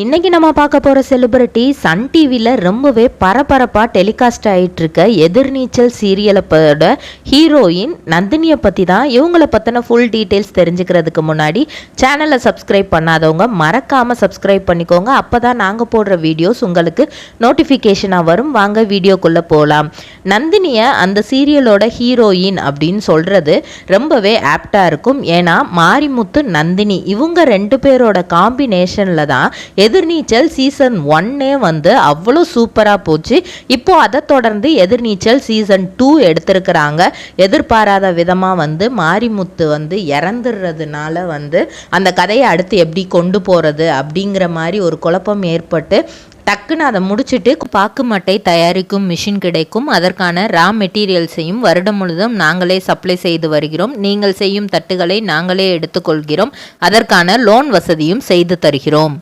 இன்னைக்கு நம்ம பார்க்க போகிற செலிபிரிட்டி சன் டிவியில் ரொம்பவே பரபரப்பாக டெலிகாஸ்ட் ஆகிட்டு இருக்க எதிர்நீச்சல் சீரியலோட ஹீரோயின் நந்தினியை பற்றி தான். இவங்களை பற்றின ஃபுல் டீட்டெயில்ஸ் தெரிஞ்சுக்கிறதுக்கு முன்னாடி சேனலை சப்ஸ்கிரைப் பண்ணாதவங்க மறக்காமல் சப்ஸ்கிரைப் பண்ணிக்கோங்க. அப்போ தான் நாங்கள் போடுற வீடியோஸ் உங்களுக்கு நோட்டிஃபிகேஷனாக வரும். வாங்க வீடியோக்குள்ளே போகலாம். நந்தினியை அந்த சீரியலோட ஹீரோயின் அப்படின்னு சொல்கிறது ரொம்பவே ஆப்டாக இருக்கும். ஏன்னா மாரிமுத்து நந்தினி இவங்க ரெண்டு பேரோட காம்பினேஷனில் தான் எதிர்நீச்சல் சீசன் 1 வந்து அவ்வளோ சூப்பராக போச்சு. இப்போ அதை தொடர்ந்து எதிர்நீச்சல் சீசன் 2 எடுத்திருக்கிறாங்க. எதிர்பாராத விதமாக வந்து மாரிமுத்து வந்து இறந்துடுறதுனால வந்து அந்த கதையை அடுத்து எப்படி கொண்டு போகிறது அப்படிங்கிற மாதிரி ஒரு குழப்பம் ஏற்பட்டு டக்குன்னு அதை முடிச்சுட்டு பாக்கு மட்டை தயாரிக்கும் மிஷின் கிடைக்கும். அதற்கான ரா மெட்டீரியல்ஸையும் வருடம் முழுதும் நாங்களே சப்ளை செய்து வருகிறோம். நீங்கள் செய்யும் தட்டுகளை நாங்களே எடுத்துக்கொள்கிறோம். அதற்கான லோன் வசதியும் செய்து தருகிறோம்.